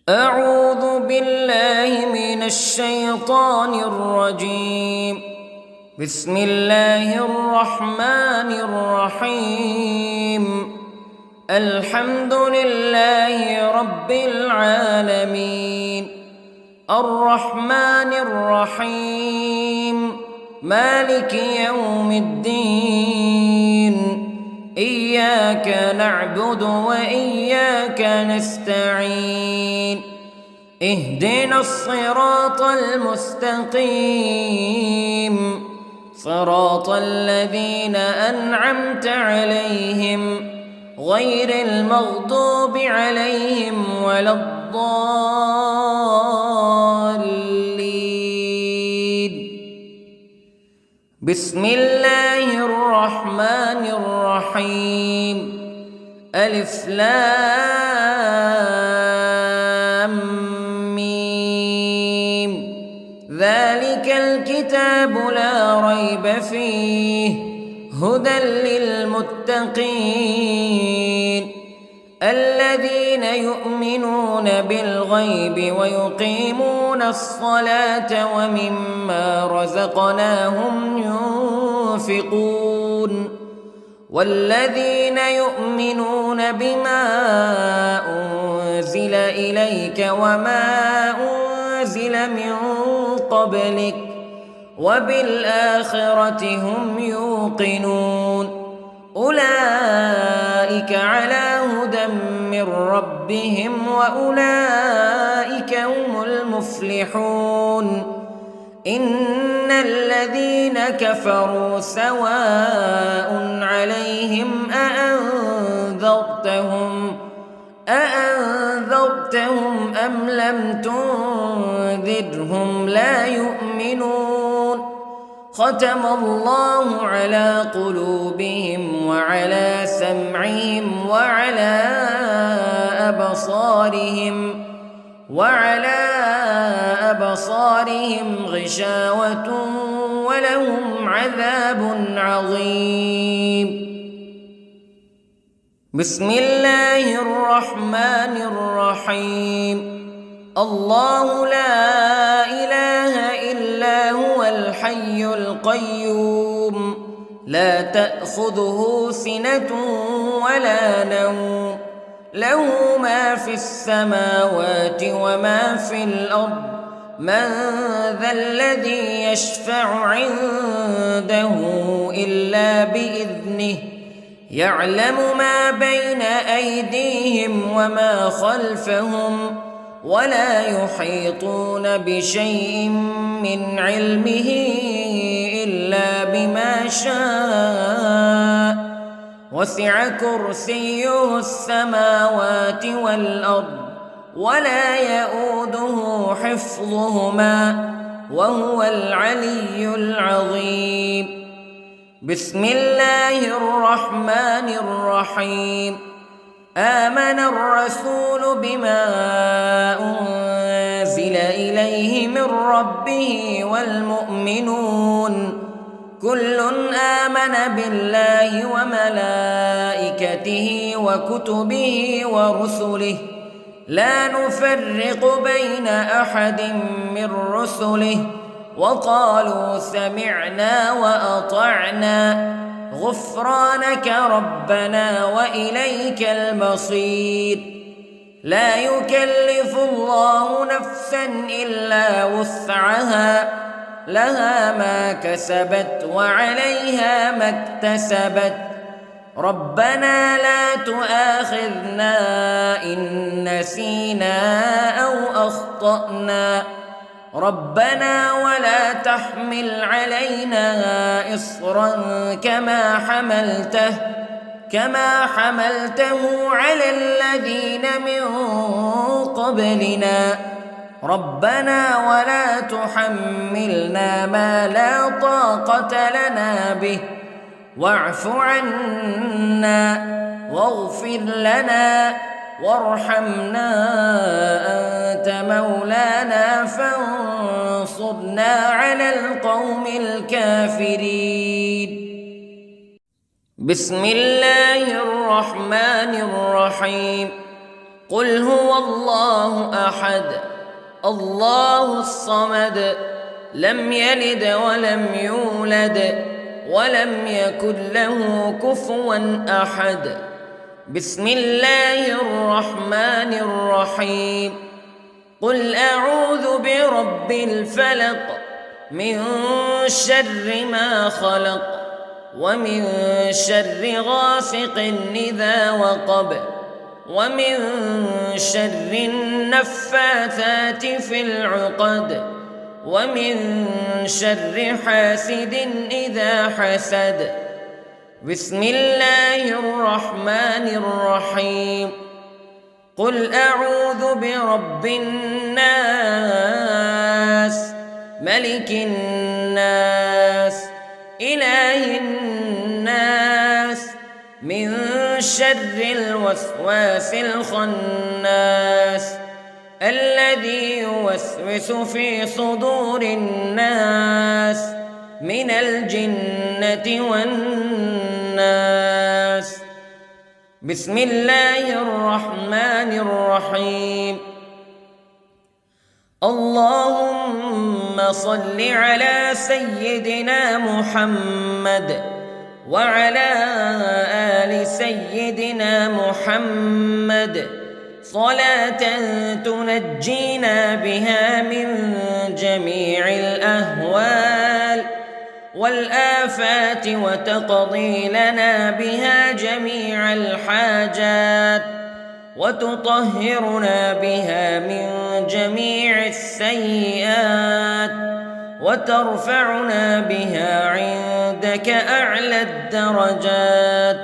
أعوذ بالله من الشيطان الرجيم. بسم الله الرحمن الرحيم. الحمد لله رب العالمين، الرحمن الرحيم، مالك يوم الدين. إياك نعبد وإياك نستعين. اهدنا الصراط المستقيم، صراط الذين أنعمت عليهم غير المغضوب عليهم ولا الضالين. بسم الله الرحمن الرحيم. ألف لام ميم. ذلك الكتاب لا ريب فيه هدى للمتقين الذين يؤمنون بالغيب ويقيمون الصلاة ومما رزقناهم ينفقون والذين يؤمنون بما أنزل إليك وما أنزل من قبلك وبالآخرة هم يوقنون. أولئك على هدى من ربهم وأولئك هم المفلحون. إن الذين كفروا سواء عليهم أأنذرتهم أم لم تنذرهم لا يؤمنون. ختم الله على قلوبهم وعلى سمعهم وعلى أبصارهم غشاوة ولهم عذاب عظيم. بسم الله الرحمن الرحيم. الله لا إله إلا هو الحي القيوم لا تأخذه سنة ولا نوم له ما في السماوات وما في الأرض. من ذا الذي يشفع عنده إلا بإذنه يعلم ما بين أيديهم وما خلفهم ولا يحيطون بشيء من علمه إلا بما شاء. وسع كرسيه السماوات والأرض ولا يؤوده حفظهما وهو العلي العظيم. بسم الله الرحمن الرحيم. آمن الرسول بما أنزل إليه من ربه والمؤمنون كل آمن بالله وملائكته وكتبه ورسله لا نفرق بين أحد من رسله وقالوا سمعنا وأطعنا غفرانك ربنا وإليك المصير. لا يكلف الله نفسا إلا وسعها لها ما كسبت وعليها ما اكتسبت. ربنا لا تؤاخذنا إن نسينا أو أخطأنا ربنا ولا تحمل علينا إصرا كما حملته على الذين من قبلنا ربنا ولا تحملنا ما لا طاقة لنا به واعف عنا واغفر لنا وارحمنا أنت مولانا فانصرنا على القوم الكافرين. بسم الله الرحمن الرحيم. قل هو الله أحد الله الصمد لم يلد ولم يولد ولم يكن له كفوا أحد. بسم الله الرحمن الرحيم. قل أعوذ برب الفلق من شر ما خلق ومن شر غاسق إذا وقب ومن شر النفاثات في العقد ومن شر حاسد إذا حسد. بسم الله الرحمن الرحيم. قل أعوذ برب الناس ملك الناس إله الناس من شر الوسواس الخناس الذي يوسوس في صدور الناس من الجنة والناس. بسم الله الرحمن الرحيم. اللهم صل على سيدنا محمد وعلى آل سيدنا محمد صلاة تنجينا بها من جميع الأهوال والآفات وتقضي لنا بها جميع الحاجات وتطهرنا بها من جميع السيئات وترفعنا بها عندك أعلى الدرجات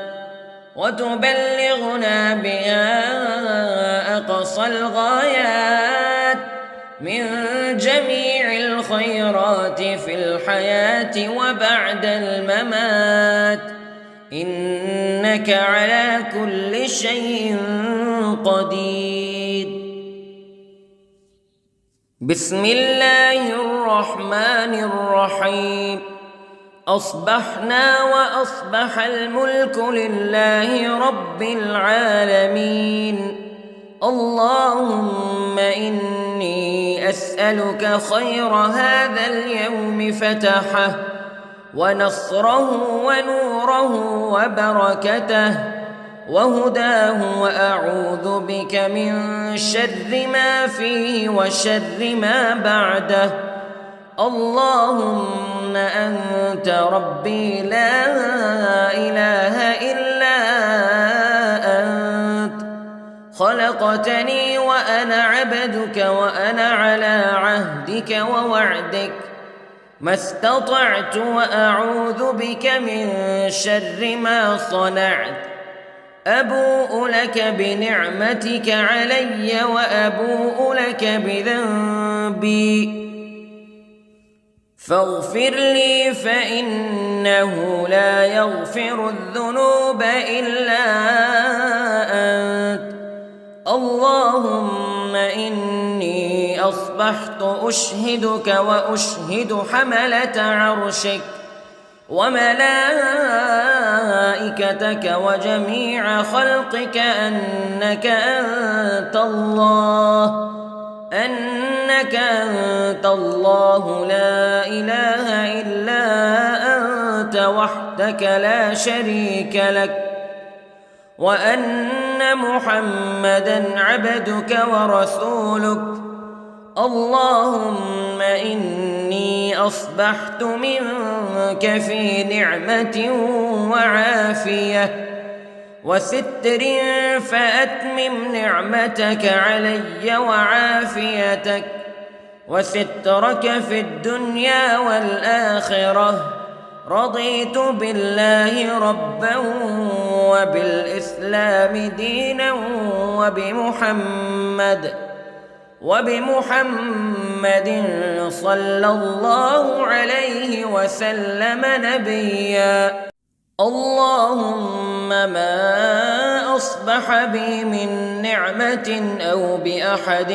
وتبلغنا بها أقصى الغايات من جميع الخيرات في الحياة وبعد الممات إنك على كل شيء قدير. بسم الله الرحمن الرحيم. أصبحنا وأصبح الملك لله رب العالمين. اللهم إني أسألك خير هذا اليوم فتحه ونصره ونوره وبركته وهداه وأعوذ بك من شر ما فيه وشر ما بعده. اللهم أنت ربي لا إله إلا أنت خلقتني وأنا عبدك وأنا على عهدك ووعدك ما استطعت وأعوذ بك من شر ما صنعت. أبوء لك بنعمتك علي وأبوء لك بذنبي فاغفر لي فإنه لا يغفر الذنوب إلا أنت. اللهم إني أصبحت أشهدك وأشهد حملة عرشك وملائكتك وجميع خلقك أنك أنت الله لا إله إلا أنت وحدك لا شريك لك وأن محمدًا عبدك ورسولك. اللهم إني أصبحت منك في نعمة وعافية وستر فأتمم نعمتك علي وعافيتك وسترك في الدنيا والآخرة. رضيت بالله ربا وبالإسلام دينا وبمحمد صلى الله عليه وسلم نبيا. اللهم ما أصبح بي من نعمة أو بأحد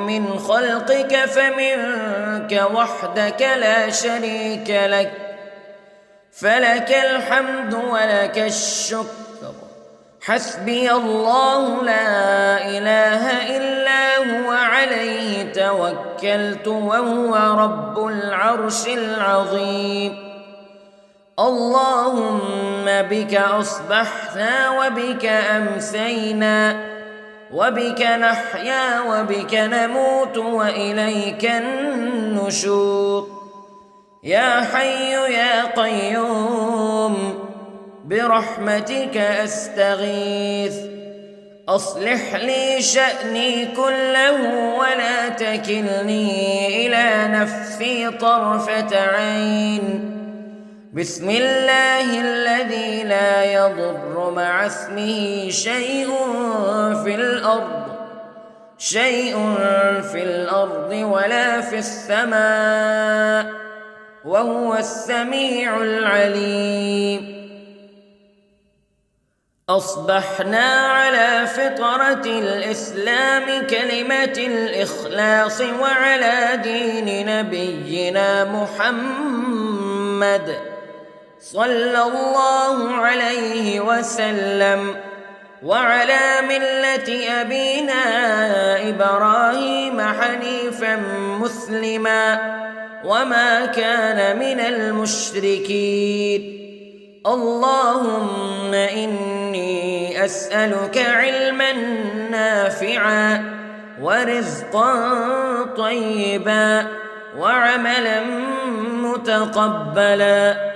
من خلقك فمنك وحدك لا شريك لك فلك الحمد ولك الشكر حسبي الله لا إله إلا هو عليه توكلت وهو رب العرش العظيم. اللهم بك أصبحنا وبك أمسينا وبك نحيا وبك نموت وإليك النشور. يا حي يا قيوم برحمتك أستغيث، أصلح لي شأني كله ولا تكلني إلى نفسي طرفة عين. بسم الله الذي لا يضر مع اسمه شيء في الأرض ولا في السماء وهو السميع العليم. أصبحنا على فطرة الإسلام كلمة الإخلاص وعلى دين نبينا محمد صلى الله عليه وسلم وعلى ملة أبينا إبراهيم حنيفا مسلما وما كان من المشركين. اللهم إني أسألك علما نافعا ورزقا طيبا وعملا متقبلا.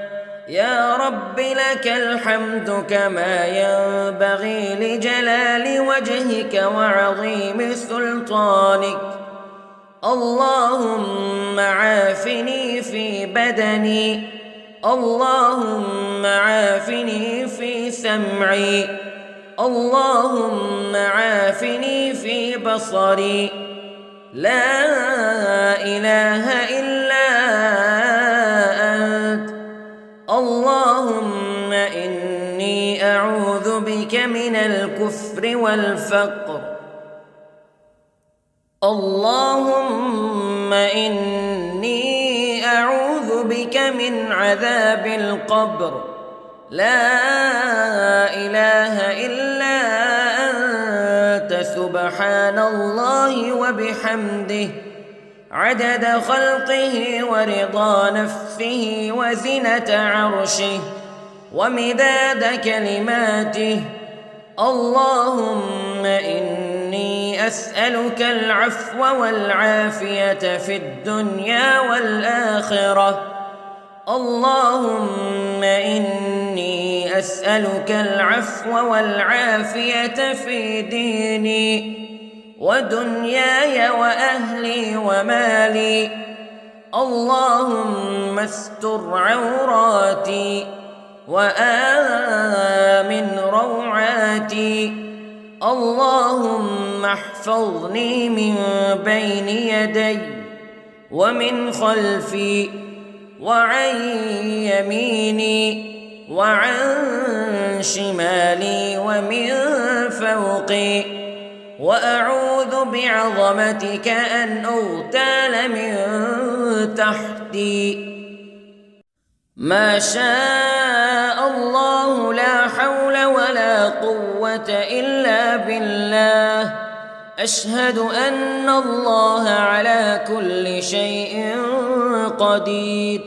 يا رب لك الحمد كما ينبغي لجلال وجهك وعظيم سلطانك. اللهم عافني في بدني، اللهم عافني في سمعي، اللهم عافني في بصري. لا إله إلا أنت. اللهم إني أعوذ بك من الكفر والفقر. اللهم إني أعوذ بك من عذاب القبر. لا إله إلا أنت سبحان الله وبحمده عدد خلقه ورضا نفسه وزنة عرشه ومداد كلماته. اللهم إني أسألك العفو والعافية في الدنيا والآخرة. اللهم إني أسألك العفو والعافية في ديني ودنياي وأهلي ومالي. اللهم استر عوراتي وآمن روعاتي. اللهم احفظني من بين يدي ومن خلفي وعن يميني وعن شمالي ومن فوقي، وأعوذ بعظمتك أن أغتال من تحتي. ما شاء الله لا حول ولا قوة إلا بالله. أشهد أن الله على كل شيء قدير.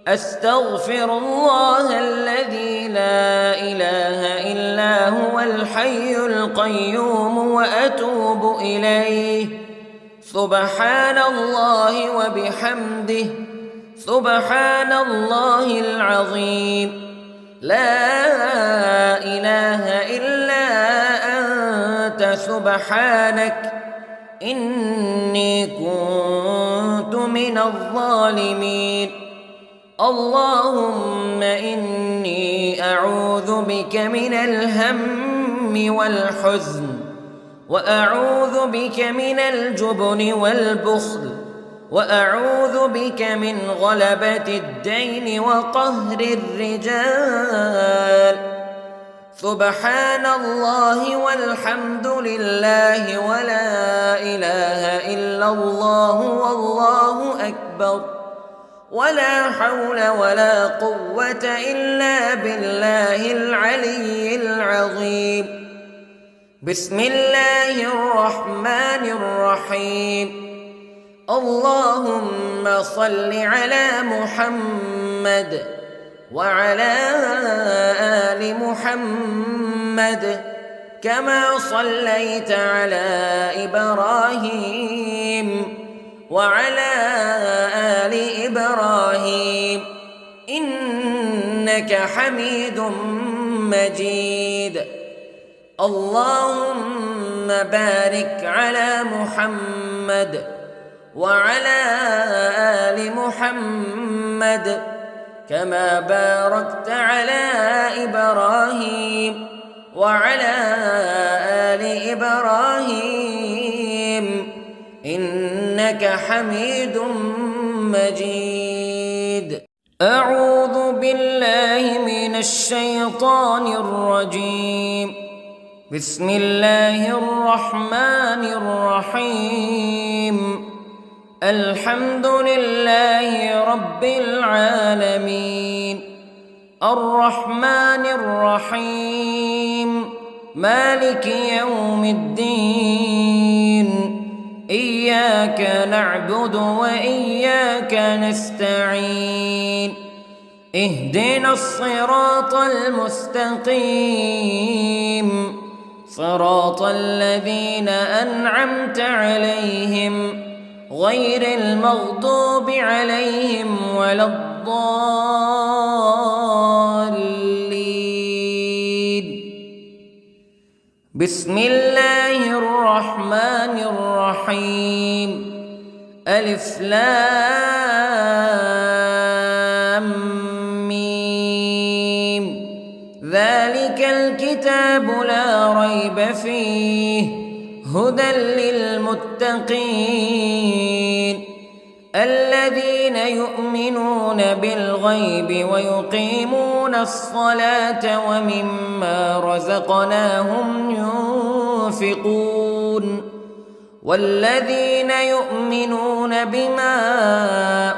أستغفر الله الذي لا إله إلا هو الحي القيوم وأتوب إليه. سبحان الله وبحمده سبحان الله العظيم. لا إله إلا أنت سبحانك إني كنت من الظالمين. اللهم إني أعوذ بك من الهم والحزن، وأعوذ بك من الجبن والبخل، وأعوذ بك من غلبة الدين وقهر الرجال. سبحان الله والحمد لله ولا إله إلا الله والله أكبر. ولا حول ولا قوة إلا بالله العلي العظيم. بسم الله الرحمن الرحيم. اللهم صل على محمد وعلى آل محمد كما صليت على إبراهيم وعلى آل إبراهيم إنك حميد مجيد. اللهم بارك على محمد وعلى آل محمد كما باركت على إبراهيم وعلى آل إبراهيم إنك حميد مجيد. أعوذ بالله من الشيطان الرجيم. بسم الله الرحمن الرحيم. الحمد لله رب العالمين الرحمن الرحيم مالك يوم الدين إياك نعبد وإياك نستعين اهدنا الصراط المستقيم صراط الذين أنعمت عليهم غير المغضوب عليهم ولا الضالين. بسم الله الرحمن الرحيم. ألف لام ميم. ذلك الكتاب لا ريب فيه هدى للمتقين الذين يؤمنون بالغيب ويقيمون الصلاة ومما رزقناهم ينفقون والذين يؤمنون بما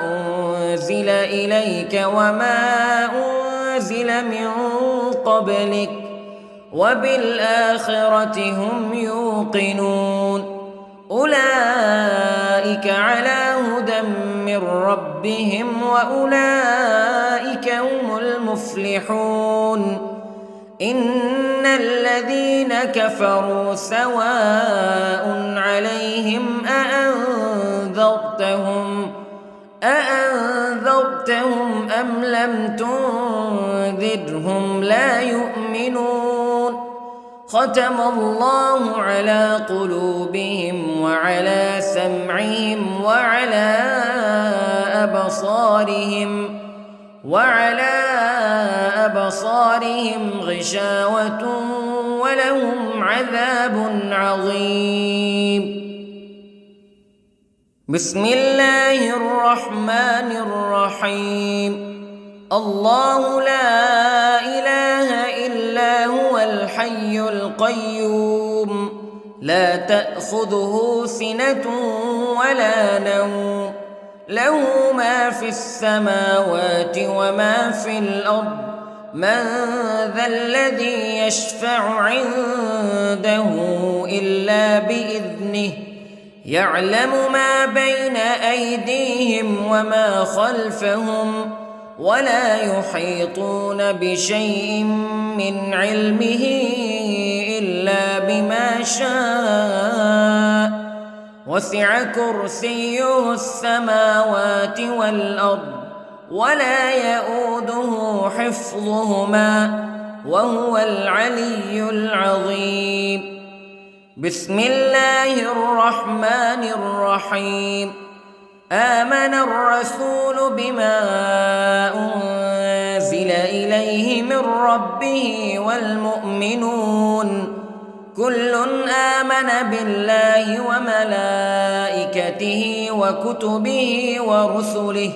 أنزل إليك وما أنزل من قبلك وبالآخرة هم يوقنون أولئك على هدى من ربهم وأولئك هم المفلحون. إن الذين كفروا سواء عليهم أأنذرتهم أم لم تنذرهم لا يؤمنون. ختم الله على قلوبهم وعلى سمعهم وعلى أبصارهم غشاوة ولهم عذاب عظيم. بسم الله الرحمن الرحيم. الله لا إله إلا هو الحي القيوم لا تأخذه سنة ولا نوم له ما في السماوات وما في الأرض من ذا الذي يشفع عنده إلا بإذنه يعلم ما بين أيديهم وما خلفهم ولا يحيطون بشيء من علمه إلا بما شاء وسع كرسيه السماوات والأرض ولا يؤوده حفظهما وهو العلي العظيم. بسم الله الرحمن الرحيم. آمن الرسول بما أنزل إليه من ربه والمؤمنون كل آمن بالله وملائكته وكتبه ورسله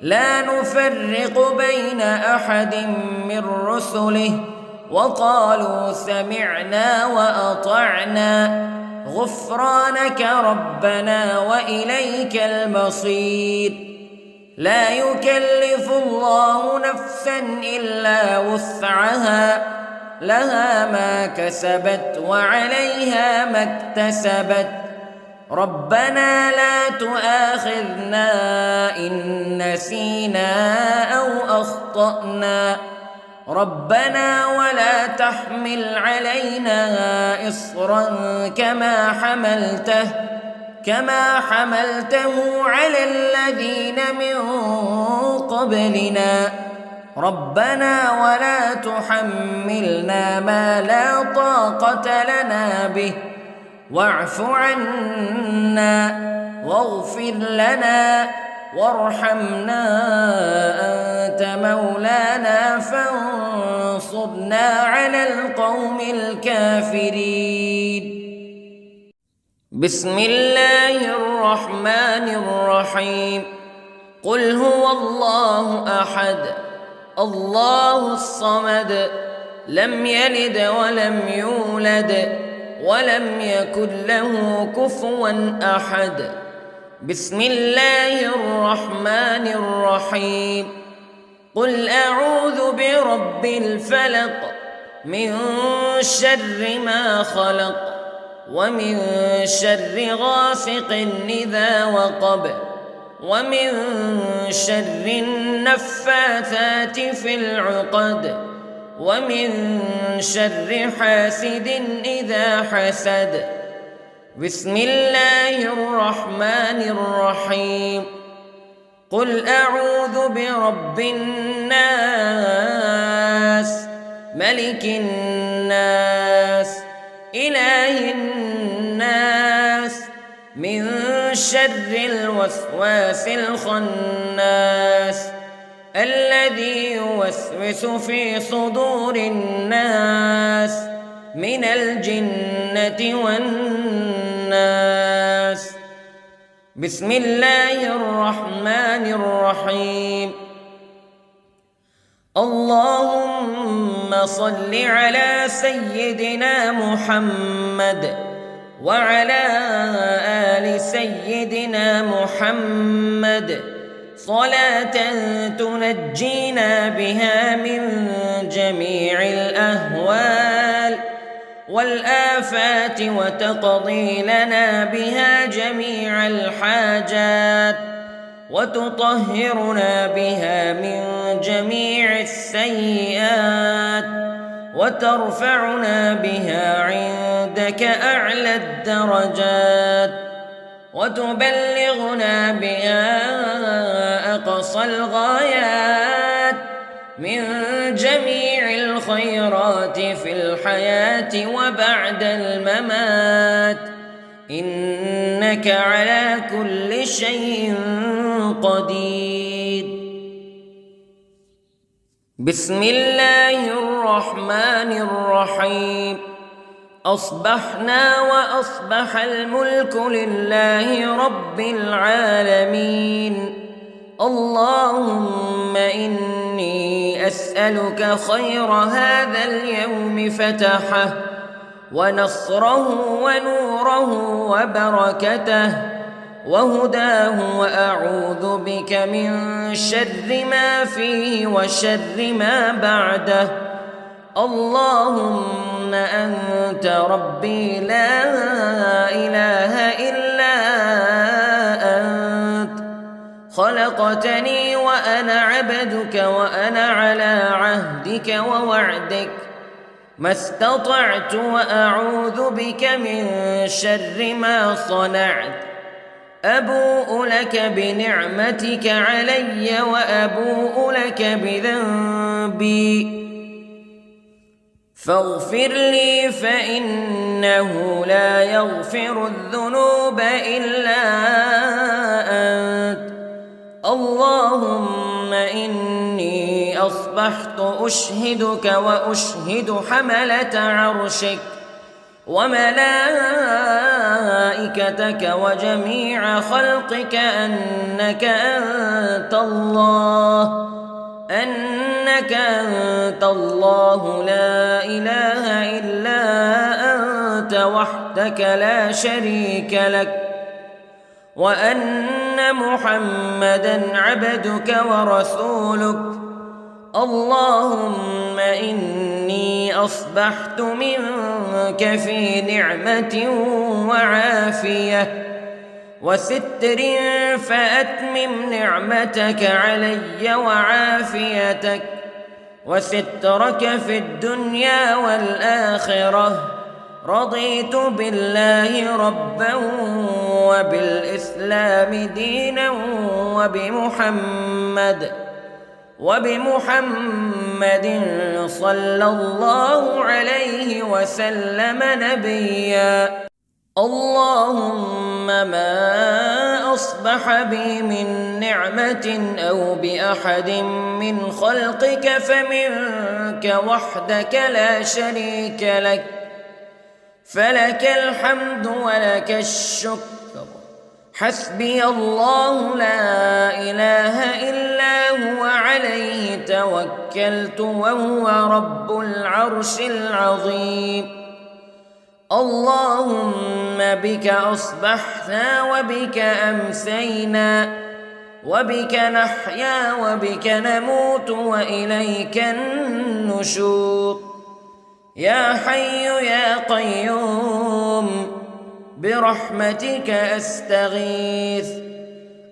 لا نفرق بين أحد من رسله وقالوا سمعنا وأطعنا غفرانك ربنا وإليك المصير. لا يكلف الله نفسا إلا وسعها لها ما كسبت وعليها ما اكتسبت ربنا لا تؤاخذنا إن نسينا أو أخطأنا ربنا ولا تحمل علينا إصرا كما حملته على الذين من قبلنا ربنا ولا تحملنا ما لا طاقة لنا به واعف عنا واغفر لنا وارحمنا أنت مولانا فانصرنا على القوم الكافرين. بسم الله الرحمن الرحيم. قل هو الله أحد الله الصمد لم يلد ولم يولد ولم يكن له كفوا أحد. بسم الله الرحمن الرحيم. قل أعوذ برب الفلق من شر ما خلق ومن شر غاسق إذا وقب ومن شر النفاثات في العقد ومن شر حاسد إذا حسد. بسم الله الرحمن الرحيم. قل أعوذ برب الناس ملك الناس إله الناس من شر الوسواس الخناس الذي يوسوس في صدور الناس من الجنة والناس. بسم الله الرحمن الرحيم. اللهم صل على سيدنا محمد وعلى آل سيدنا محمد صلاة تنجينا بها من جميع الأهوال والآفات وتقضي لنا بها جميع الحاجات وتطهرنا بها من جميع السيئات وترفعنا بها عندك أعلى الدرجات وتبلغنا بها أقصى الغايات من جميع الخيرات في الحياة وبعد الممات إنك على كل شيء قدير. بسم الله الرحمن الرحيم. أصبحنا وأصبح الملك لله رب العالمين. اللهم إني أسألك خير هذا اليوم فتحه ونصره ونوره وبركته وهداه وأعوذ بك من شر ما فيه وشر ما بعده. اللهم أنت ربي لا إله إلا أنت خلقتني وأنا عبدك وأنا على عهدك ووعدك ما استطعت وأعوذ بك من شر ما صنعت. أبوء لك بنعمتك علي وأبوء لك بذنبي فاغفر لي فإنه لا يغفر الذنوب إلا أنت. اللهم إني أصبحت أشهدك وأشهد حملة عرشك وملائكتك وجميع خلقك أنك أنت الله لا إله إلا أنت وحدك لا شريك لك وأن أن محمدًا عبدك ورسولك. اللهم إني أصبحت منك في نعمة وعافية وستر، فأتمم نعمتك علي وعافيتك وسترك في الدنيا والآخرة. رضيت بالله ربًا وبالإسلام دينًا وبمحمد صلى الله عليه وسلم نبيًا. اللهم ما أصبح بي من نعمة أو بأحد من خلقك فمنك وحدك لا شريك لك، فلك الحمد ولك الشكر. حسبي الله لا إله إلا هو، عليه توكلت وهو رب العرش العظيم. اللهم بك أصبحنا وبك أمسينا وبك نحيا وبك نموت وإليك النشور. يا حي يا قيوم برحمتك أستغيث،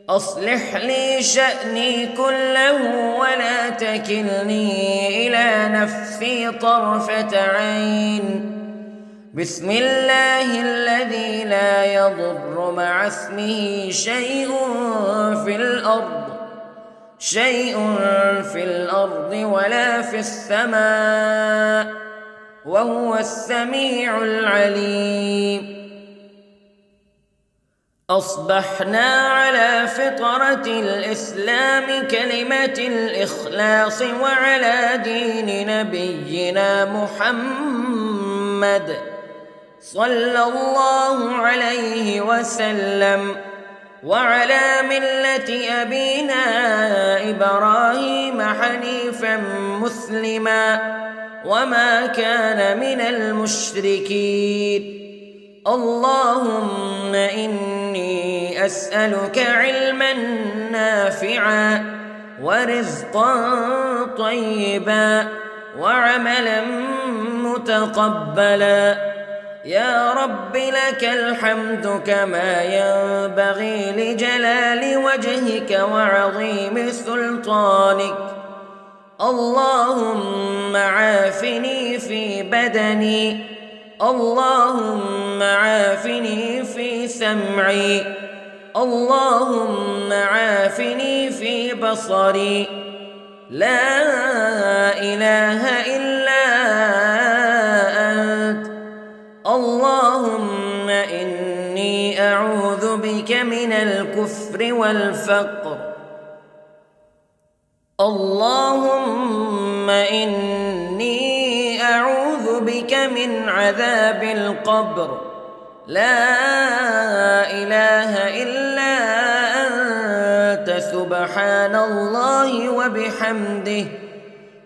أصلح لي شأني كله ولا تكلني إلى نفسي طرفة عين. بسم الله الذي لا يضر مع اسمه شيء في الأرض ولا في السماء، وهو السميع العليم. أصبحنا على فطرة الإسلام كلمة الإخلاص وعلى دين نبينا محمد صلى الله عليه وسلم، وعلى ملة أبينا إبراهيم حنيفا مسلما وما كان من المشركين. اللهم إني أسألك علما نافعا ورزقا طيبا وعملا متقبلا. يا رب لك الحمد كما ينبغي لجلال وجهك وعظيم سلطانك. اللهم عافني في بدني، اللهم عافني في سمعي، اللهم عافني في بصري. لا إله إلا أنت. اللهم إني أعوذ بك من الكفر والفقر. اللهم إني أعوذ بك من عذاب القبر. لا إله إلا أنت، سبحان الله وبحمده،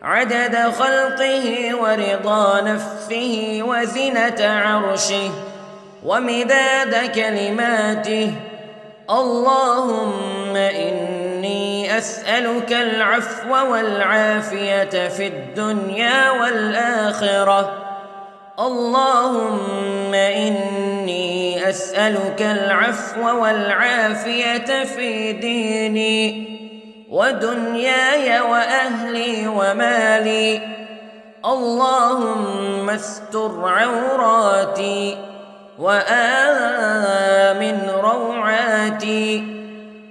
عدد خلقه ورضا نفسه وزنة عرشه ومداد كلماته. اللهم إني أسألك العفو والعافية في الدنيا والآخرة. اللهم إني أسألك العفو والعافية في ديني ودنياي وأهلي ومالي. اللهم استر عوراتي وآمن روعاتي.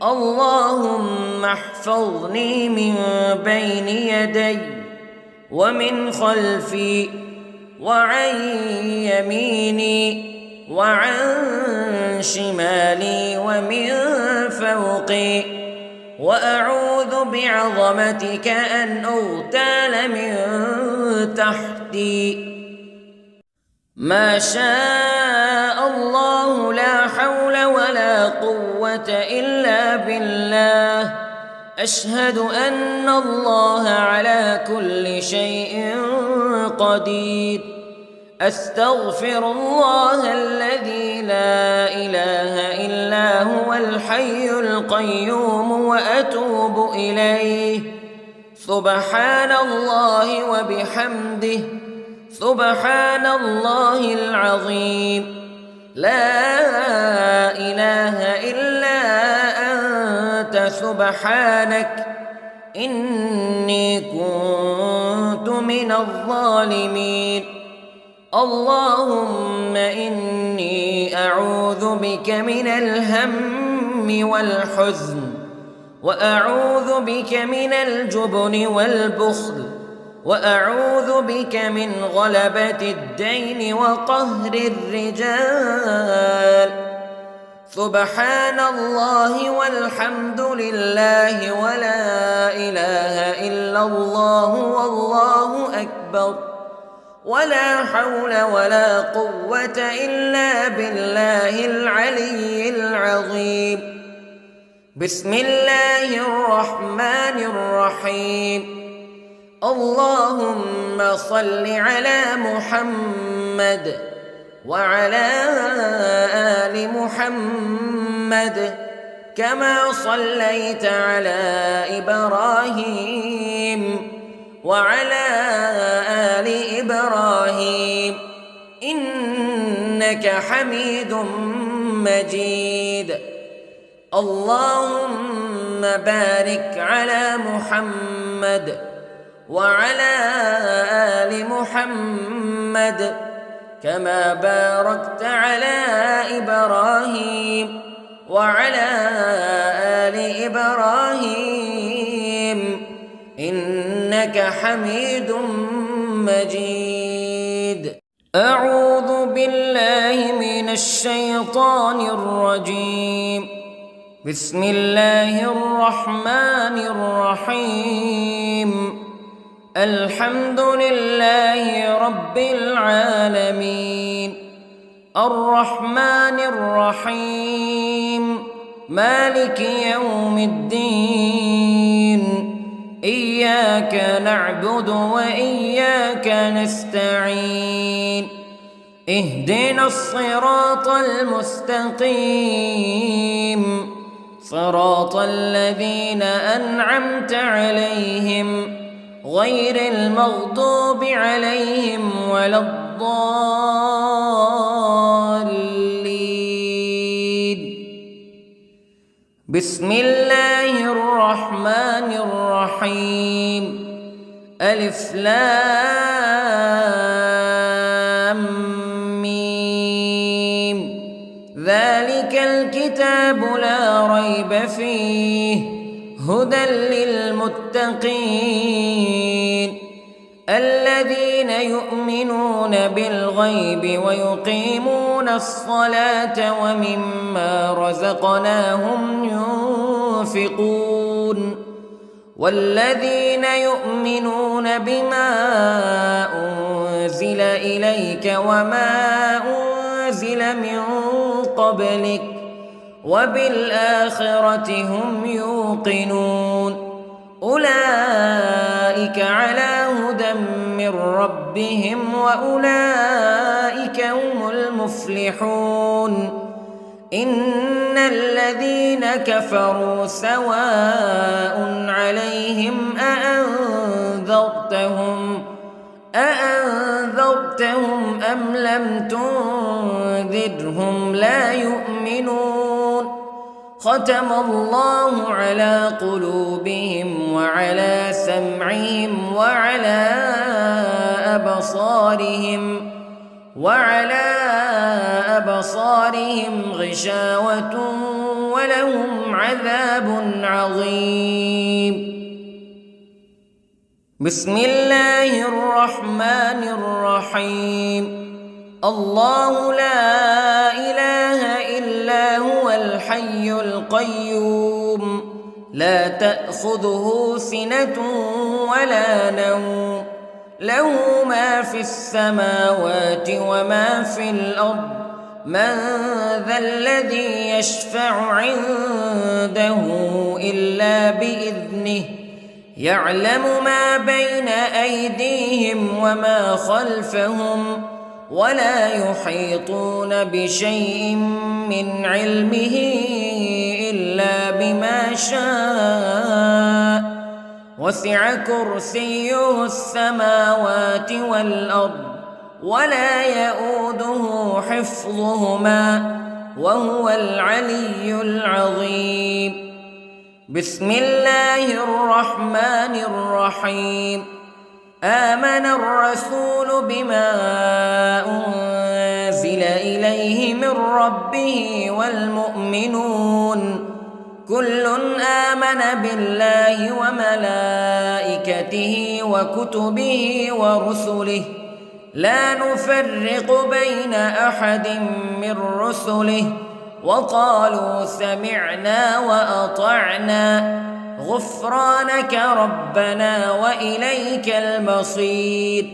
اللهم احفظني من بين يدي ومن خلفي وعن يميني وعن شمالي ومن فوقي، وأعوذ بعظمتك أن أغتال من تحتي. ما شاء الله لا حول ولا قوة إلا بالله. أشهد أن الله على كل شيء قدير. أستغفر الله الذي لا إله إلا هو الحي القيوم وأتوب إليه. سبحان الله وبحمده، سبحان الله العظيم. لا إله إلا أنت سبحانك إني كنت من الظالمين. اللهم إني أعوذ بك من الهم والحزن، وأعوذ بك من الجبن والبخل، وأعوذ بك من غلبة الدين وقهر الرجال. سبحان الله والحمد لله ولا إله إلا الله والله أكبر، ولا حول ولا قوة إلا بالله العلي العظيم. بسم الله الرحمن الرحيم. اللهم صل على محمد وعلى آل محمد كما صليت على إبراهيم وعلى آل إبراهيم إنك حميد مجيد. اللهم بارك على محمد وعلى آل محمد كما باركت على إبراهيم وعلى آل إبراهيم إنك حميد مجيد. أعوذ بالله من الشيطان الرجيم. بسم الله الرحمن الرحيم. الحمد لله رب العالمين، الرحمن الرحيم، مالك يوم الدين. إياك نعبد وإياك نستعين. اهدنا الصراط المستقيم، صراط الذين أنعمت عليهم غير المغضوب عليهم ولا الضالين. بسم الله الرحمن الرحيم. ألف لام ميم. ذلك الكتاب لا ريب فيه هدى للمتقين الذين يؤمنون بالغيب ويقيمون الصلاة ومما رزقناهم ينفقون والذين يؤمنون بما أنزل إليك وما أنزل من قبلك وبالآخرة هم يوقنون أولئك على هدى من ربهم وأولئك هم المفلحون. إن الذين كفروا سواء عليهم أأنذرتهم أم لم تنذرهم لا يؤمنون. ختم الله على قلوبهم وعلى سمعهم وعلى أبصارهم غشاوة ولهم عذاب عظيم. بسم الله الرحمن الرحيم. الله لا إله إلا هو الحي القيوم لا تأخذه سنة ولا نوم له ما في السماوات وما في الأرض من ذا الذي يشفع عنده إلا بإذنه يعلم ما بين أيديهم وما خلفهم ولا يحيطون بشيء من علمه إلا بما شاء وسع كرسيه السماوات والأرض ولا يؤوده حفظهما وهو العلي العظيم. بسم الله الرحمن الرحيم. آمن الرسول بما أنزل إليه من ربه والمؤمنون كل آمن بالله وملائكته وكتبه ورسله لا نفرق بين أحد من رسله وقالوا سمعنا وأطعنا غفرانك ربنا وإليك المصير.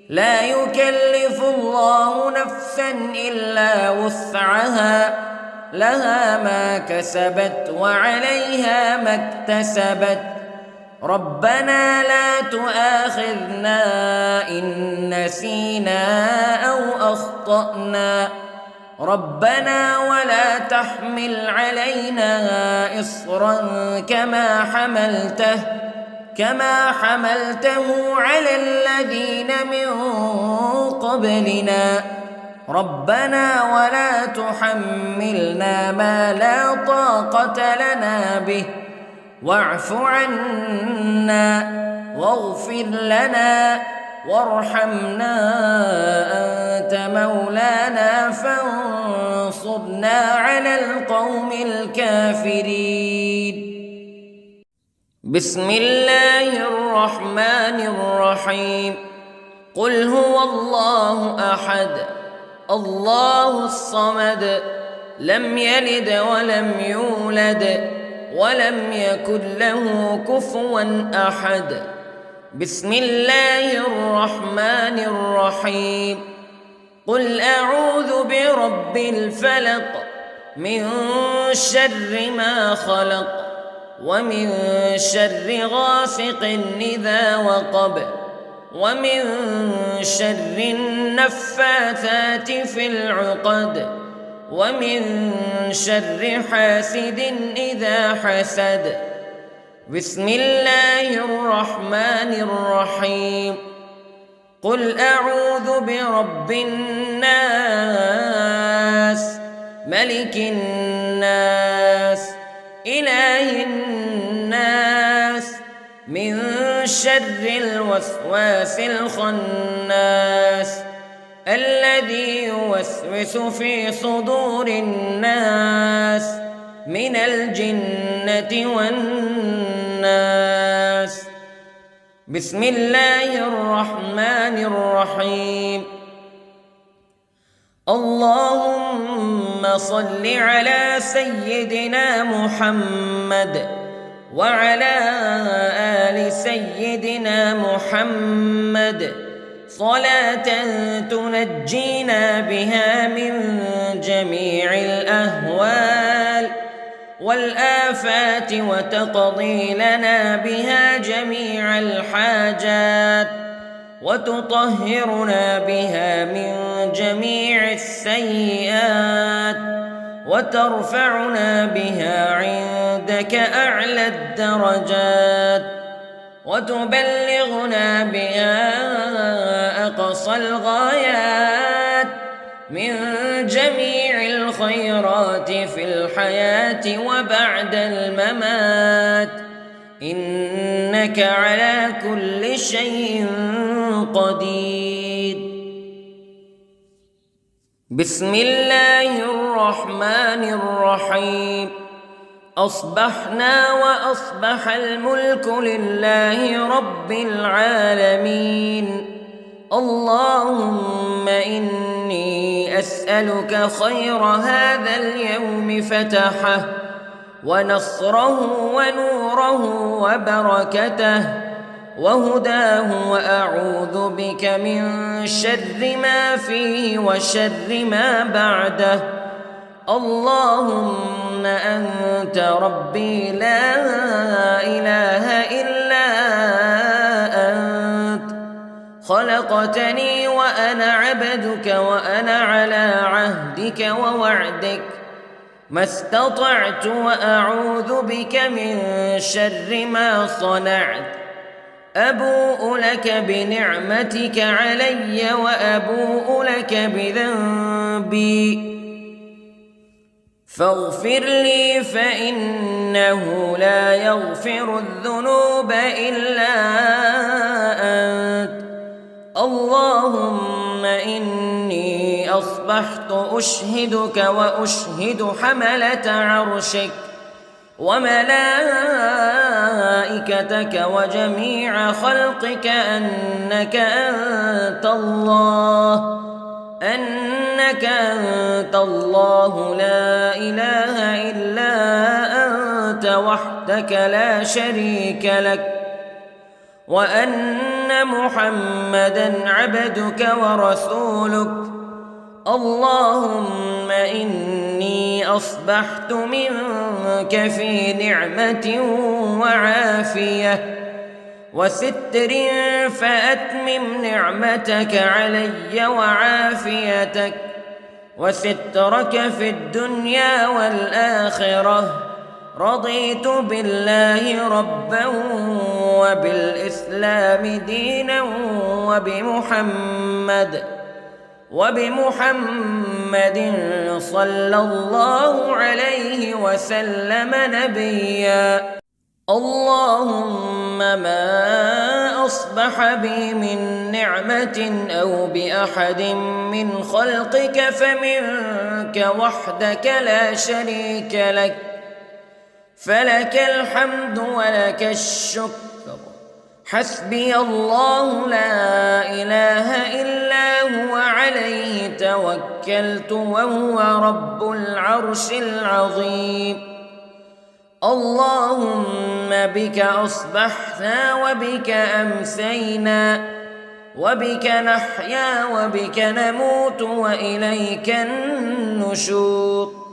لا يكلف الله نفسا إلا وسعها لها ما كسبت وعليها ما اكتسبت ربنا لا تؤاخذنا إن نسينا أو أخطأنا ربنا ولا تحمل علينا إصرا كما حملته على الذين من قبلنا ربنا ولا تحملنا ما لا طاقة لنا به واعف عنا واغفر لنا وارحمنا أنت مولانا فانصرنا على القوم الكافرين. بسم الله الرحمن الرحيم. قل هو الله أحد الله الصمد لم يلد ولم يولد ولم يكن له كفوا أحد. بسم الله الرحمن الرحيم. قل أعوذ برب الفلق من شر ما خلق ومن شر غاسق إذا وقب ومن شر النفاثات في العقد ومن شر حاسد إذا حسد. بسم الله الرحمن الرحيم. قل أعوذ برب الناس ملك الناس إله الناس من شر الوسواس الخناس الذي يوسوس في صدور الناس من الجنة والناس. بسم الله الرحمن الرحيم. اللهم صل على سيدنا محمد وعلى آل سيدنا محمد صلاة تنجينا بها من جميع الأهوال والآفات وتقضي لنا بها جميع الحاجات وتطهرنا بها من جميع السيئات وترفعنا بها عندك أعلى الدرجات وتبلغنا بها أقصى الغايات من جميع الخيرات في الحياة وبعد الممات إنك على كل شيء قدير. بسم الله الرحمن الرحيم. أصبحنا وأصبح الملك لله رب العالمين. اللهم إني أسألك خير هذا اليوم فتحه ونصره ونوره وبركته وهداه وأعوذ بك من شر ما فيه وشر ما بعده. اللهم أنت ربي لا إله إلا أنت خلقتني وأنا عبدك وأنا على عهدك ووعدك ما استطعت وأعوذ بك من شر ما صنعت أبوء لك بنعمتك علي وأبوء لك بذنبي فاغفر لي فإنه لا يغفر الذنوب إلا أنت اللهم إني أصبحت أشهدك وأشهد حملة عرشك وملائكتك وجميع خلقك أنك أنت الله لا إله إلا أنت وحدك لا شريك لك وأن محمدًا عبدك ورسولك اللهم إني أصبحت منك في نعمة وعافية وستر فأتمم نعمتك علي وعافيتك وسترك في الدنيا والآخرة رضيت بالله ربا وبالإسلام دينا وبمحمد صلى الله عليه وسلم نبيا اللهم ما أصبح بي من نعمة أو بأحد من خلقك فمنك وحدك لا شريك لك فلك الحمد ولك الشكر حسبي الله لا إله إلا هو عليه توكلت وهو رب العرش العظيم اللهم بك أصبحنا وبك أمسينا وبك نحيا وبك نموت وإليك النشور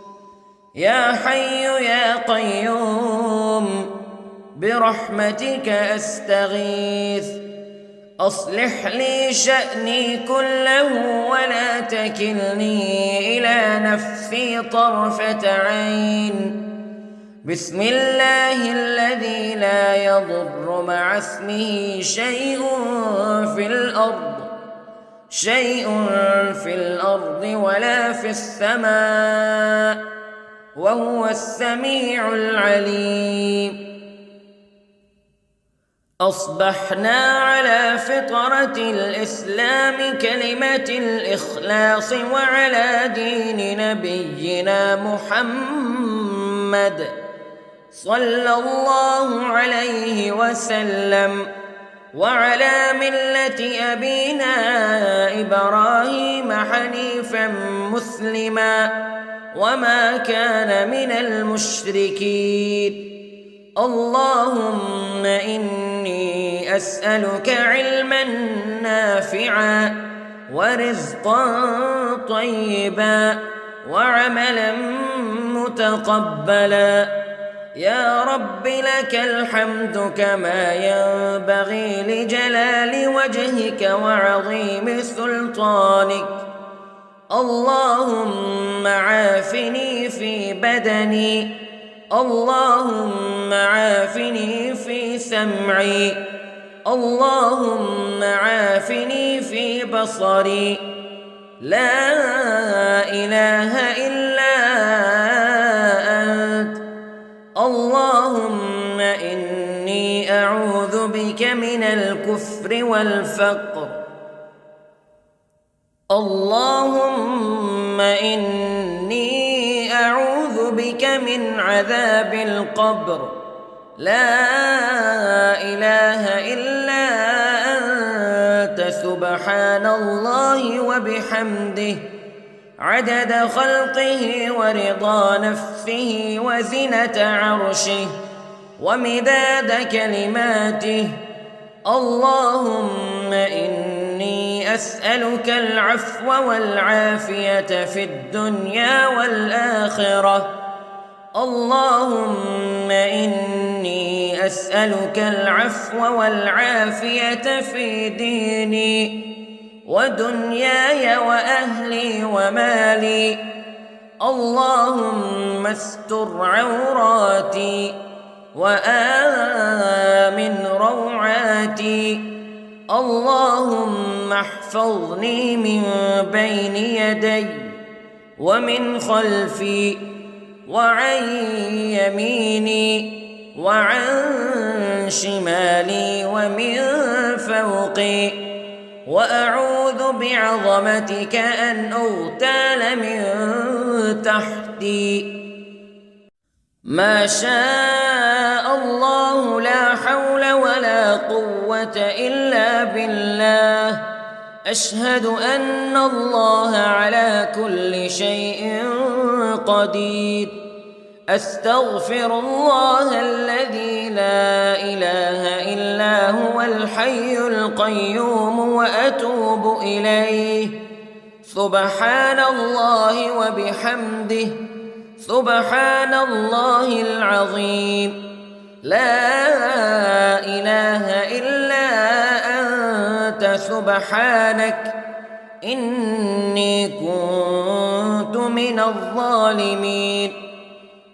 يا حي يا قيوم برحمتك أستغيث أصلح لي شأني كله ولا تكلني إلى نفسي طرفة عين بسم الله الذي لا يضر مع اسمه شيء في الأرض ولا في السماء وهو السميع العليم أصبحنا على فطرة الإسلام كلمة الإخلاص وعلى دين نبينا محمد صلى الله عليه وسلم وعلى ملة أبينا إبراهيم حنيفا مسلما وما كان من المشركين اللهم إني أسألك علما نافعا ورزقا طيبا وعملا متقبلا يا رب لك الحمد كما ينبغي لجلال وجهك وعظيم سلطانك اللهم عافني في بدني اللهم عافني في سمعي اللهم عافني في بصري لا إله إلا أنت اللهم إني أعوذ بك من الكفر والفقر اللهم إني أعوذ بك من عذاب القبر لا إله إلا أنت سبحان الله وبحمده عدد خلقه ورضا نفسه وزنة عرشه ومداد كلماته اللهم إني أسألك العفو والعافية في الدنيا والآخرة اللهم إني أسألك العفو والعافية في ديني ودنياي وأهلي ومالي. اللهم استر عوراتي وآمن روعاتي. اللهم احفظني من بين يدي ومن خلفي وعن يميني وعن شمالي ومن فوقي، وأعوذ بعظمتك أن أغتال من تحتي. ما شاء الله لا حول ولا قوة إلا بالله. أشهد أن الله على كل شيء قدير. أستغفر الله الذي لا إله إلا هو الحي القيوم وأتوب إليه. سبحان الله وبحمده، سبحان الله العظيم. لا إله إلا أنت سبحانك إني كنت من الظالمين.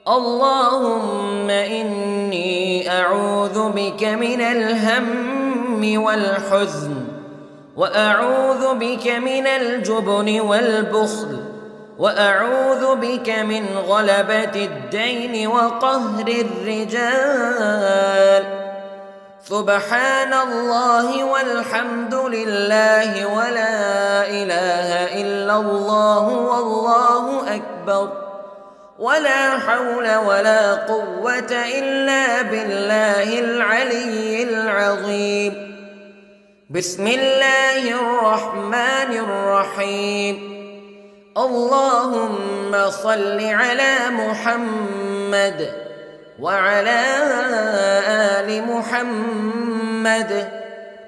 اللهم إني أعوذ بك من الهم والحزن، وأعوذ بك من الجبن والبخل، وأعوذ بك من غلبة الدين وقهر الرجال. سبحان الله والحمد لله ولا إله إلا الله والله أكبر، ولا حول ولا قوة إلا بالله العلي العظيم. بسم الله الرحمن الرحيم. اللهم صل على محمد وعلى آل محمد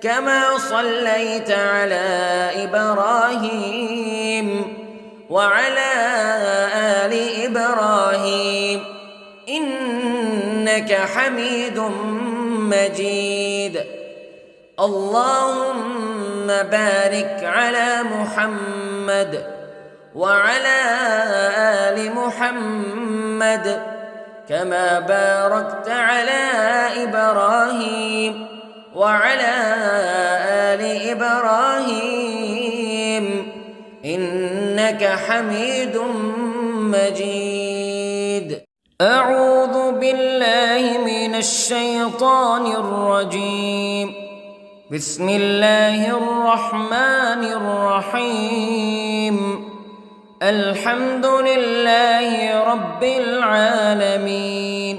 كما صليت على إبراهيم وعلى آل إبراهيم إنك حميد مجيد. اللهم بارك على محمد وعلى آل محمد كما باركت على إبراهيم وعلى آل إبراهيم إنك حميد مجيد. أعوذ بالله من الشيطان الرجيم. بسم الله الرحمن الرحيم. الحمد لله رب العالمين،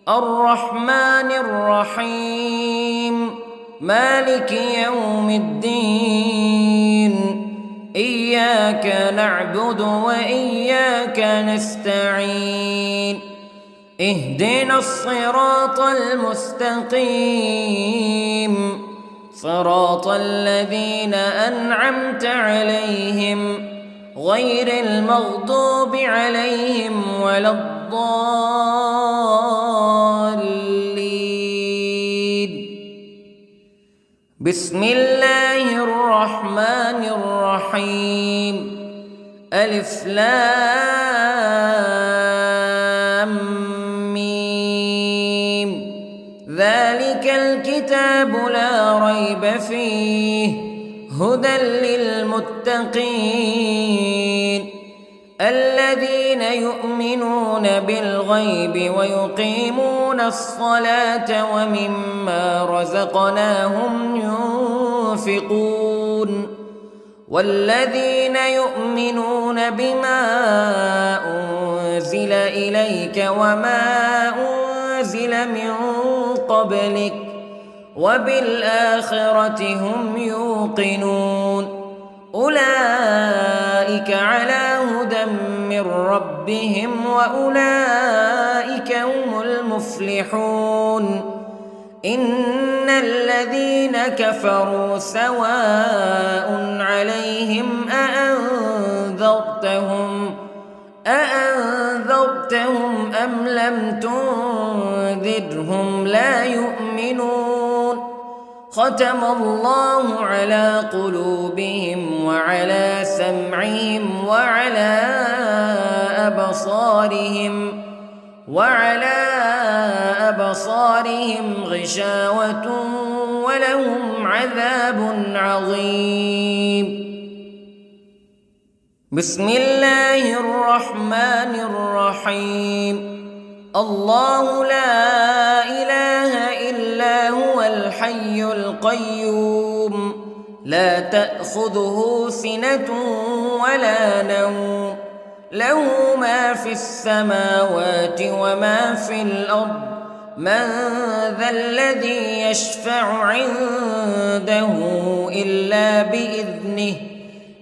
الرحمن الرحيم، مالك يوم الدين. إياك نعبد وإياك نستعين. اهدنا الصراط المستقيم، صراط الذين أنعمت عليهم غير المغضوب عليهم ولا الضالين. بسم الله الرحمن الرحيم. ألف لام ميم. ذلك الكتاب لا ريب فيه هدى للمتقين الذين يؤمنون بالغيب ويقيمون الصلاة ومما رزقناهم ينفقون والذين يؤمنون بما أنزل إليك وما أنزل من قبلك وبالآخرة هم يوقنون أولئك على هدى من ربهم وأولئك هم المفلحون إن الذين كفروا سواء عليهم أأنذرتهم أم لم تنذرهم تنذرهم لا يؤمنون ختم الله على قلوبهم وعلى سمعهم وعلى أبصارهم غشاوة ولهم عذاب عظيم. بسم الله الرحمن الرحيم. الله لا إله إلا هو الحي القيوم لا تأخذه سنة ولا نوم له ما في السماوات وما في الأرض من ذا الذي يشفع عنده إلا بإذنه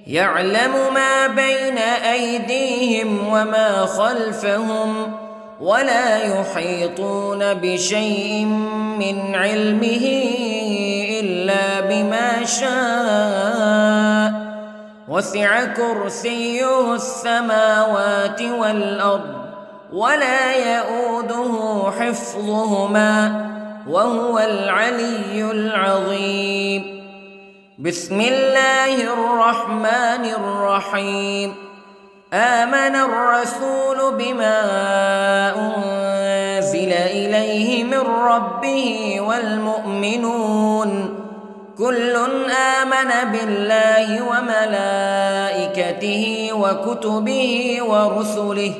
يعلم ما بين أيديهم وما خلفهم ولا يحيطون بشيء من علمه إلا بما شاء وسع كرسيه السماوات والأرض ولا يؤوده حفظهما وهو العلي العظيم. بسم الله الرحمن الرحيم. آمن الرسول بما أنزل إليه من ربه والمؤمنون كل آمن بالله وملائكته وكتبه ورسله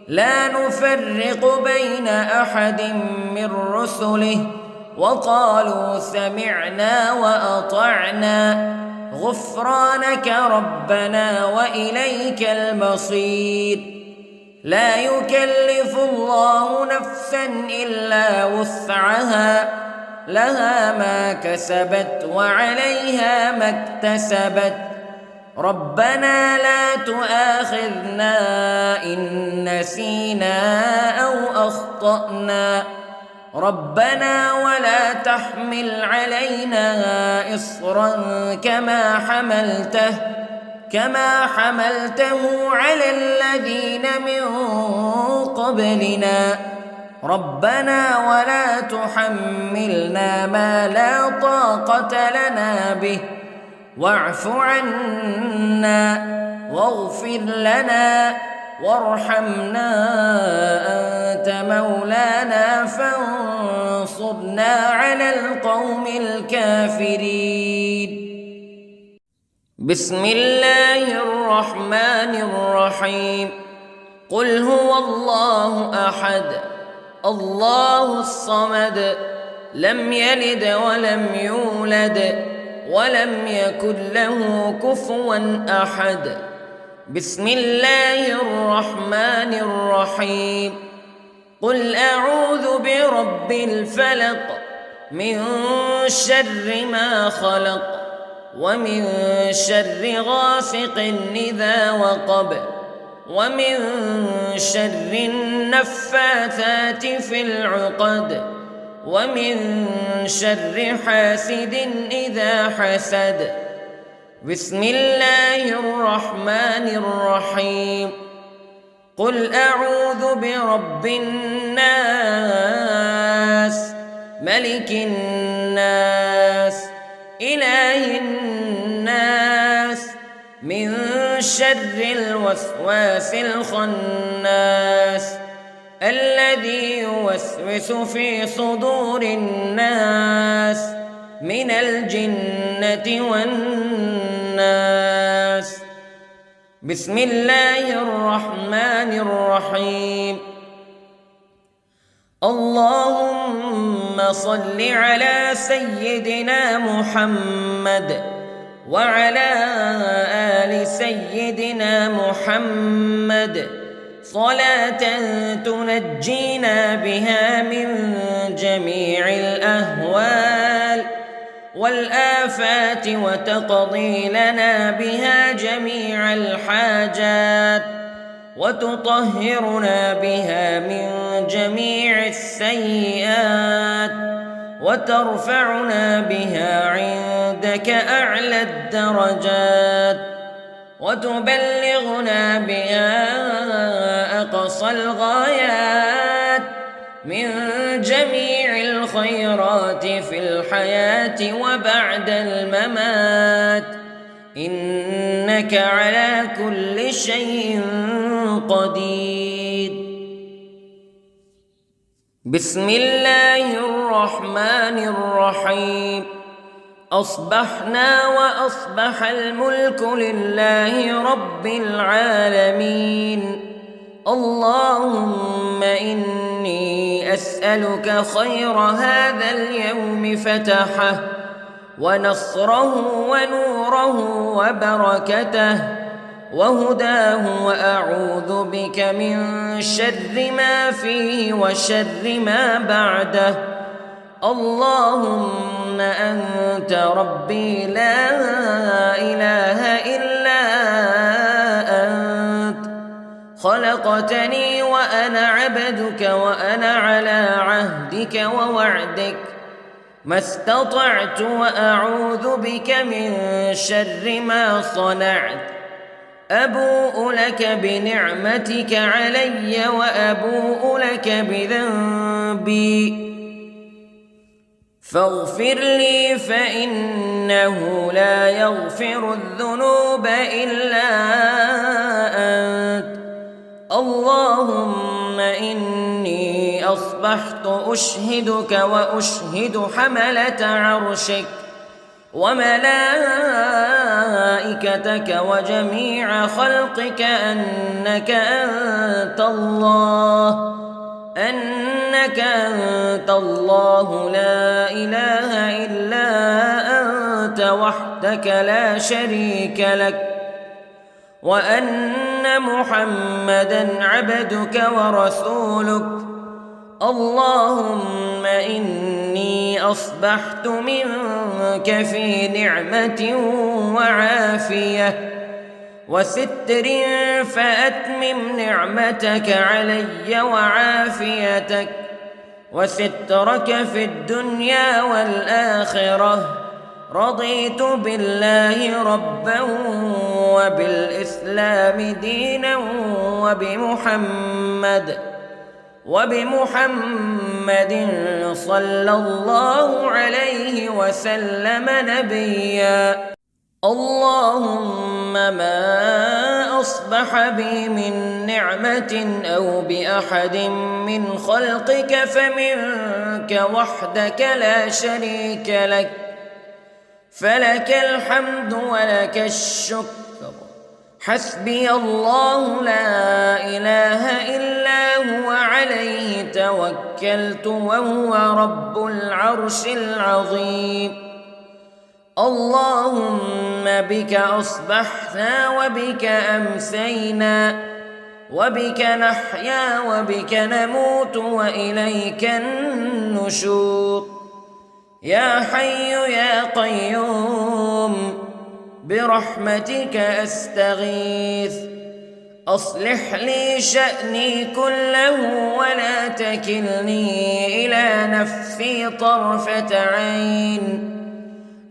لا نفرق بين أحد من رسله وقالوا سمعنا وأطعنا غفرانك ربنا وإليك المصير. لا يكلف الله نفسا إلا وسعها لها ما كسبت وعليها ما اكتسبت ربنا لا تؤاخذنا إن نسينا أو أخطأنا ربنا ولا تحمل علينا إصرا كما حملته على الذين من قبلنا ربنا ولا تحملنا ما لا طاقة لنا به واعف عنا واغفر لنا وارحمنا أنت مولانا فانصرنا على القوم الكافرين. بسم الله الرحمن الرحيم. قل هو الله أحد الله الصمد لم يلد ولم يولد ولم يكن له كفوا أحد. بسم الله الرحمن الرحيم. قل أعوذ برب الفلق من شر ما خلق ومن شر غاسق إذا وقب ومن شر النفاثات في العقد ومن شر حاسد إذا حسد. بسم الله الرحمن الرحيم. قل أعوذ برب الناس ملك الناس إله الناس من شر الوسواس الخناس الذي يوسوس في صدور الناس من الجنة والناس. بسم الله الرحمن الرحيم. اللهم صل على سيدنا محمد وعلى آل سيدنا محمد صلاة تنجينا بها من جميع الأهوال والآفات وتقضي لنا بها جميع الحاجات وتطهرنا بها من جميع السيئات وترفعنا بها عندك أعلى الدرجات وتبلغنا بها أقصى الغايات من جميع الخيرات في الحياة وبعد الممات، إنك على كل شيء قدير. بسم الله الرحمن الرحيم. أصبحنا وأصبح الملك لله رب العالمين. اللهم إني أسألك خير هذا اليوم فتحه ونصره ونوره وبركته وهداه، وأعوذ بك من شر ما فيه وشر ما بعده. اللهم أنت ربي لا إله إلا أنت، خلقتني وأنا عبدك وأنا على عهدك ووعدك ما استطعت، وأعوذ بك من شر ما صنعت. أبوء لك بنعمتك علي وأبوء لك بذنبي، فاغفر لي فإنه لا يغفر الذنوب إلا أنت. اللهم إني أصبحت أشهدك وأشهد حملة عرشك وملائكتك وجميع خلقك أنك أنت الله لا إله إلا أنت وحدك لا شريك لك، وأن محمدًا عبدك ورسولك. اللهم إني أصبحت منك في نعمة وعافية وستر، فأتمم نعمتك علي وعافيتك وسترك في الدنيا والآخرة. رضيت بالله ربا وبالإسلام دينا وبمحمد صلى الله عليه وسلم نبيا. اللهم ما أصبح بي من نعمة أو بأحد من خلقك فمنك وحدك لا شريك لك، فلك الحمد ولك الشكر. حسبي الله لا إله إلا هو عليه توكلت وهو رب العرش العظيم. اللهم بك أصبحنا وبك أمسينا وبك نحيا وبك نموت وإليك النشور. يا حي يا قيوم برحمتك أستغيث، أصلح لي شأني كله ولا تكلني إلى نفسي طرفة عين.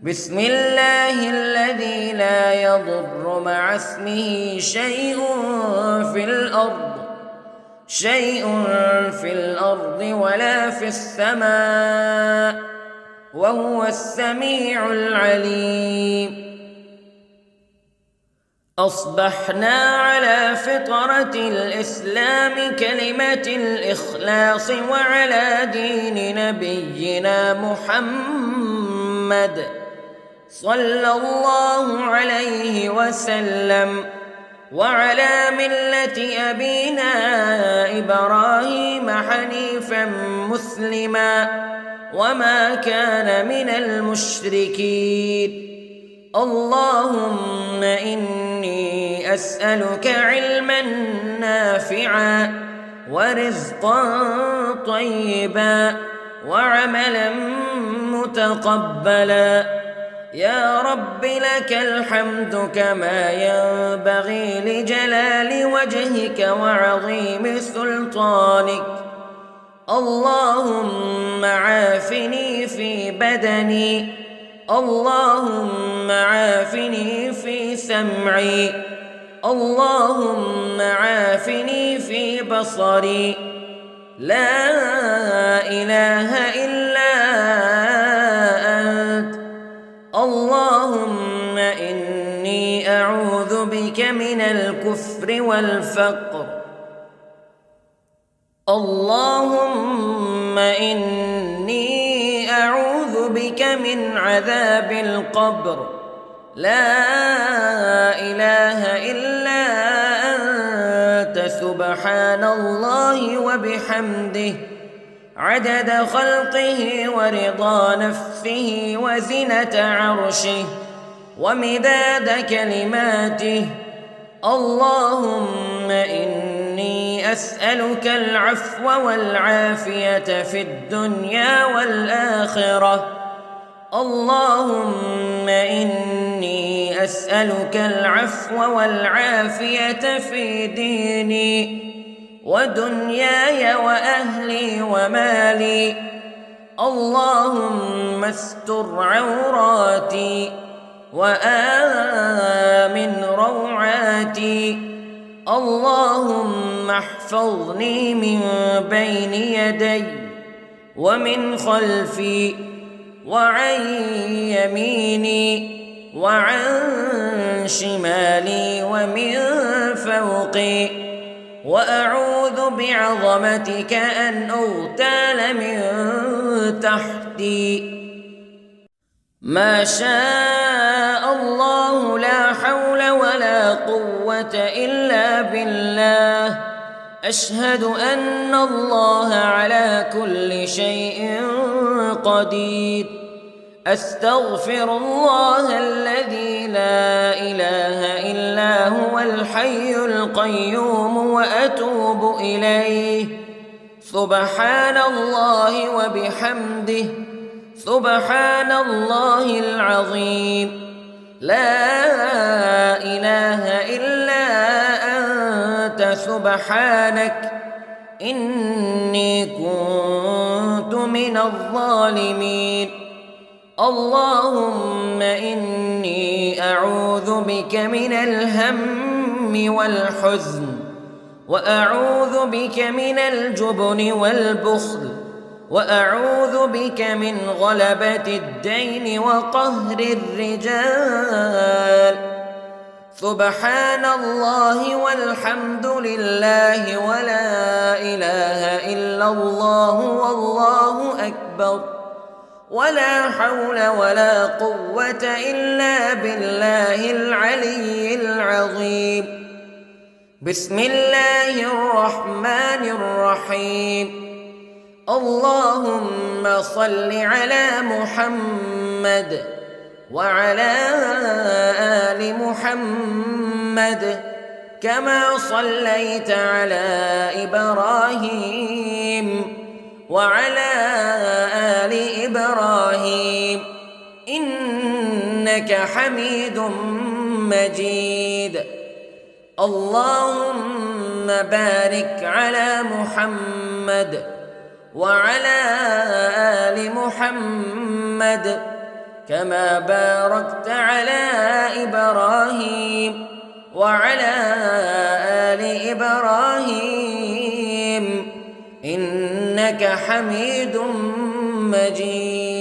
بسم الله الذي لا يضر مع اسمه شيء في الأرض ولا في السماء، وهو السميع العليم. أصبحنا على فطرة الإسلام كلمة الإخلاص وعلى دين نبينا محمد صلى الله عليه وسلم، وعلى ملة أبينا إبراهيم حنيفا مسلما وما كان من المشركين. اللهم إني أسألك علما نافعا ورزقا طيبا وعملا متقبلا. يا رب لك الحمد كما ينبغي لجلال وجهك وعظيم سلطانك. اللهم عافني في بدني، اللهم عافني في سمعي، اللهم عافني في بصري. لا إله الكفر والفقر. اللهم إني أعوذ بك من عذاب القبر، لا إله إلا أنت، سبحان الله وبحمده، عدد خلقه ورضا نفسه وزنة عرشه ومداد كلماته. اللهم إني أسألك العفو والعافية في الدنيا والآخرة. اللهم إني أسألك العفو والعافية في ديني ودنياي وأهلي ومالي. اللهم استر عوراتي وآمن روعاتي. اللهم احفظني من بين يدي ومن خلفي وعن يميني وعن شمالي ومن فوقي، وأعوذ بعظمتك أن أغتال من تحتي. ما شاء الله، لا حول ولا قوة إلا بالله. أشهد أن الله على كل شيء قدير. أستغفر الله الذي لا إله إلا هو الحي القيوم وأتوب إليه. سبحان الله وبحمده، سبحان الله العظيم. لا إله إلا أنت، سبحانك إني كنت من الظالمين. اللهم إني أعوذ بك من الهم والحزن، وأعوذ بك من الجبن والبخل، وأعوذ بك من غلبة الدين وقهر الرجال. سبحان الله والحمد لله ولا إله إلا الله والله أكبر، ولا حول ولا قوة إلا بالله العلي العظيم. بسم الله الرحمن الرحيم. اللهم صل على محمد وعلى آل محمد كما صليت على إبراهيم وعلى آل إبراهيم إنك حميد مجيد. اللهم بارك على محمد وعلى آل محمد كما باركت على إبراهيم وعلى آل إبراهيم إنك حميد مجيد.